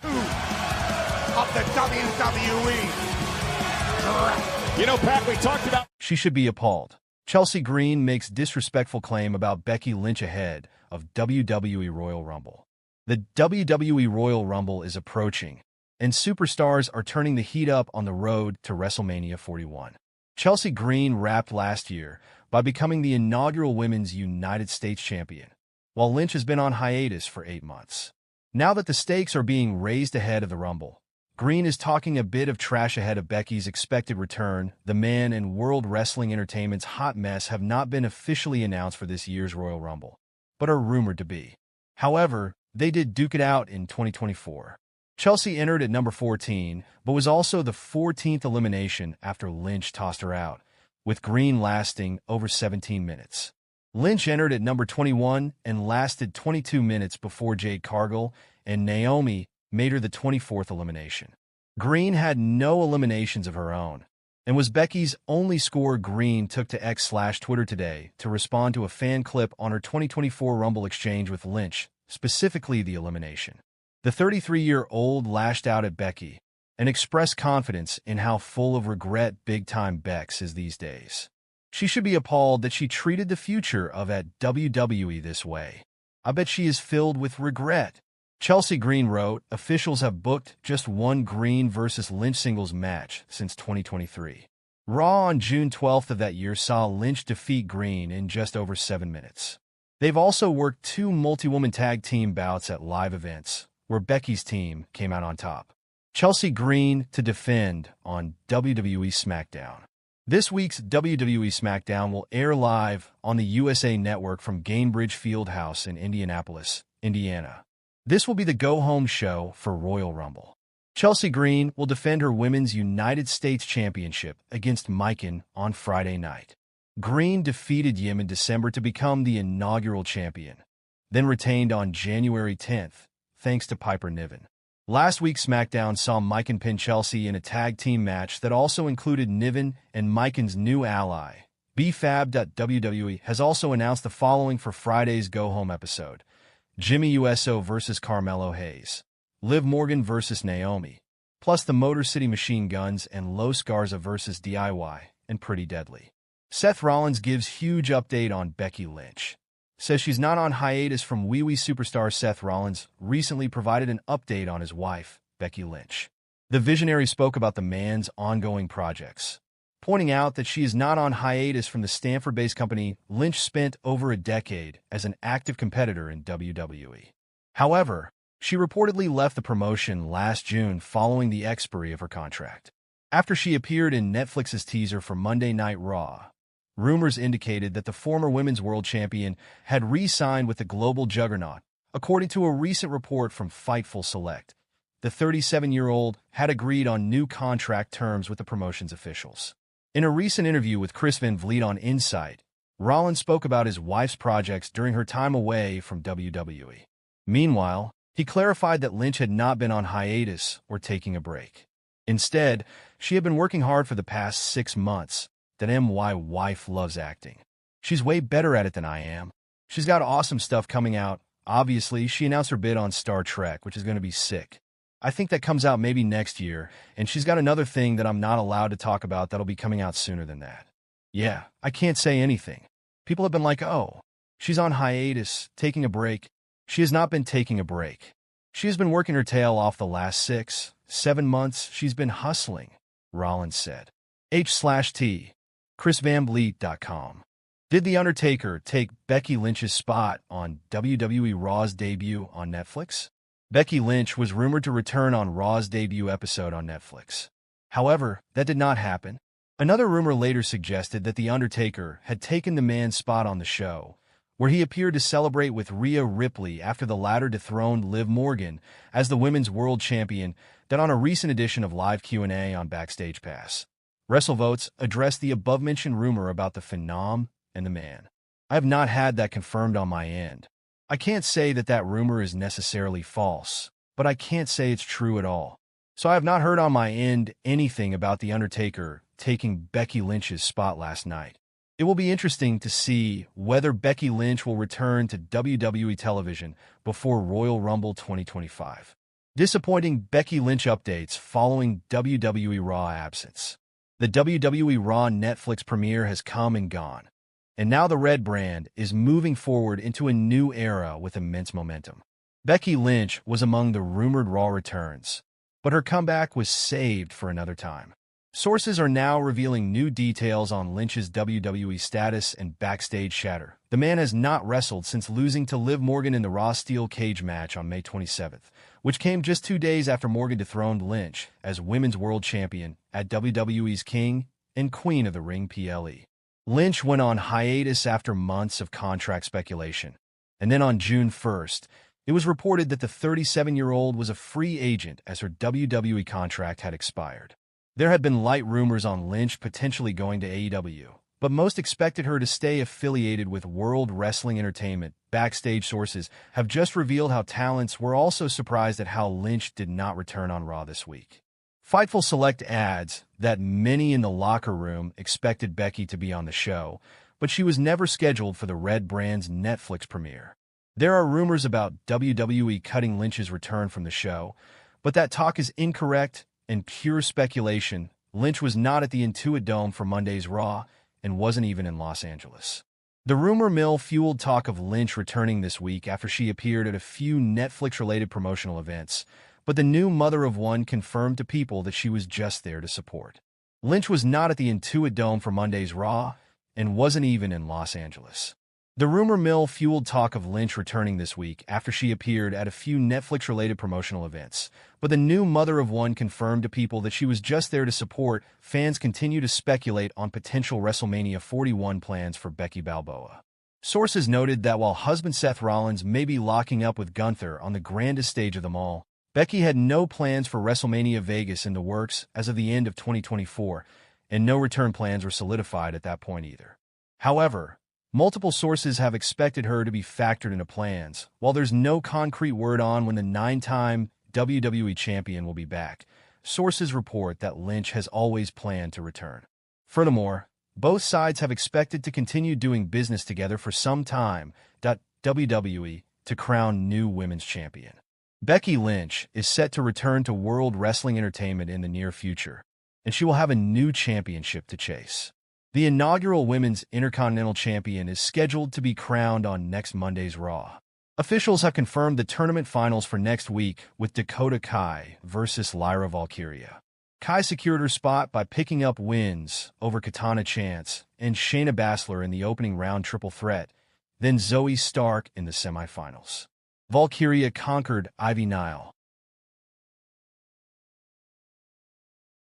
Of the WWE. You know, Pat, we talked about... She should be appalled. Chelsea Green makes disrespectful claim about Becky Lynch ahead of WWE Royal Rumble. The WWE Royal Rumble is approaching, and superstars are turning the heat up on the road to WrestleMania 41. Chelsea Green wrapped last year by becoming the inaugural Women's United States Champion, while Lynch has been on hiatus for 8 months. Now that the stakes are being raised ahead of the Rumble, Green is talking a bit of trash ahead of Becky's expected return. The Man and World Wrestling Entertainment's hot mess have not been officially announced for this year's Royal Rumble, but are rumored to be. However, they did duke it out in 2024. Chelsea entered at number 14, but was also the 14th elimination after Lynch tossed her out, with Green lasting over 17 minutes. Lynch entered at number 21 and lasted 22 minutes before Jade Cargill and Naomi made her the 24th elimination. Green had no eliminations of her own, and was Becky's only score. Green took to X/Twitter today to respond to a fan clip on her 2024 Rumble exchange with Lynch, specifically the elimination. The 33-year-old lashed out at Becky and expressed confidence in how full of regret big-time Bex is these days. She should be appalled that she treated the future of at WWE this way. I bet she is filled with regret. Chelsea Green wrote, "Officials have booked just one Green versus Lynch singles match since 2023. Raw on June 12th of that year saw Lynch defeat Green in just over 7 minutes. They've also worked 2 multi-woman tag team bouts at live events, where Becky's team came out on top. Chelsea Green to defend on WWE SmackDown. This week's WWE SmackDown will air live on the USA Network from Gainbridge Fieldhouse in Indianapolis, Indiana. This will be the go-home show for Royal Rumble. Chelsea Green will defend her Women's United States Championship against Michin on Friday night. Green defeated Yim in December to become the inaugural champion, then retained on January 10th, thanks to Piper Niven. Last week's SmackDown saw Michin pin Chelsea in a tag team match that also included Niven and Michin's new ally. B-Fab.WWE has also announced the following for Friday's go-home episode: Jimmy Uso versus Carmelo Hayes, Liv Morgan versus Naomi, plus the Motor City Machine Guns and Los Garza versus DIY and Pretty Deadly. Seth Rollins gives huge update on Becky Lynch. Says she's not on hiatus from WWEWWE Superstar Seth Rollins recently provided an update on his wife, Becky Lynch. The visionary spoke about the man's ongoing projects, pointing out that she is not on hiatus from the Stamford-based company. Lynch spent over a decade as an active competitor in WWE. However, she reportedly left the promotion last June following the expiry of her contract. After she appeared in Netflix's teaser for Monday Night Raw, rumors indicated that the former Women's World Champion had re-signed with the global juggernaut. According to a recent report from Fightful Select, the 37-year-old had agreed on new contract terms with the promotion's officials. In a recent interview with Chris Van Vliet on Insight, Rollins spoke about his wife's projects during her time away from WWE. Meanwhile, he clarified that Lynch had not been on hiatus or taking a break. Instead, she had been working hard for the past 6 months. That my wife loves acting. She's way better at it than I am. She's got awesome stuff coming out. Obviously, she announced her bid on Star Trek, which is going to be sick. I think that comes out maybe next year, and she's got another thing that I'm not allowed to talk about that'll be coming out sooner than that. Yeah, I can't say anything. People have been like, oh, she's on hiatus, taking a break. She has not been taking a break. She has been working her tail off the last 6, 7 months. She's been hustling," Rollins said. H/T. ChrisVanVliet.com. Did The Undertaker take Becky Lynch's spot on WWE Raw's debut on Netflix? Becky Lynch was rumored to return on Raw's debut episode on Netflix. However, that did not happen. Another rumor later suggested that The Undertaker had taken the man's spot on the show, where he appeared to celebrate with Rhea Ripley after the latter dethroned Liv Morgan as the Women's World Champion. That on a recent edition of Live Q&A on Backstage Pass, WrestleVotes addressed the above-mentioned rumor about the Phenom and the Man. I have not had that confirmed on my end. I can't say that that rumor is necessarily false, but I can't say it's true at all. So I have not heard on my end anything about The Undertaker taking Becky Lynch's spot last night. It will be interesting to see whether Becky Lynch will return to WWE television before Royal Rumble 2025. Disappointing Becky Lynch updates following WWE RAW absence. The WWE RAW Netflix premiere has come and gone, and now the Red brand is moving forward into a new era with immense momentum. Becky Lynch was among the rumored RAW returns, but her comeback was saved for another time. Sources are now revealing new details on Lynch's WWE status and backstage chatter. The man has not wrestled since losing to Liv Morgan in the Raw Steel Cage match on May 27th, which came just 2 days after Morgan dethroned Lynch as Women's World Champion at WWE's King and Queen of the Ring PLE. Lynch went on hiatus after months of contract speculation, and then on June 1st, it was reported that the 37-year-old was a free agent as her WWE contract had expired. There had been light rumors on Lynch potentially going to AEW, but most expected her to stay affiliated with World Wrestling Entertainment. Backstage sources have just revealed how talents were also surprised at how Lynch did not return on Raw this week. Fightful Select adds that many in the locker room expected Becky to be on the show, but she was never scheduled for the Red brand's Netflix premiere. There are rumors about WWE cutting Lynch's return from the show, but that talk is incorrect and pure speculation. Lynch was not at the Intuit Dome for Monday's Raw and wasn't even in Los Angeles. The rumor mill fueled talk of Lynch returning this week after she appeared at a few Netflix-related promotional events, but the new mother of one confirmed to People that she was just there to support. Lynch was not at the Intuit Dome for Monday's Raw and wasn't even in Los Angeles. The rumor mill fueled talk of Lynch returning this week after she appeared at a few Netflix-related promotional events, but the new mother of one confirmed to People that she was just there to support. Fans continue to speculate on potential WrestleMania 41 plans for Becky Balboa. Sources noted that while husband Seth Rollins may be locking up with Gunther on the grandest stage of them all, Becky had no plans for WrestleMania Vegas in the works as of the end of 2024, and no return plans were solidified at that point either. However, multiple sources have expected her to be factored into plans. While there's no concrete word on when the 9-time WWE champion will be back, sources report that Lynch has always planned to return. Furthermore, both sides have expected to continue doing business together for some time. WWE to crown new women's champion. Becky Lynch is set to return to World Wrestling Entertainment in the near future, and she will have a new championship to chase. The inaugural Women's Intercontinental Champion is scheduled to be crowned on next Monday's Raw. Officials have confirmed the tournament finals for next week with Dakota Kai versus Lyra Valkyria. Kai secured her spot by picking up wins over Katana Chance and Shayna Baszler in the opening round triple threat, then Zoe Stark in the semifinals. Valkyria conquered Ivy Nile,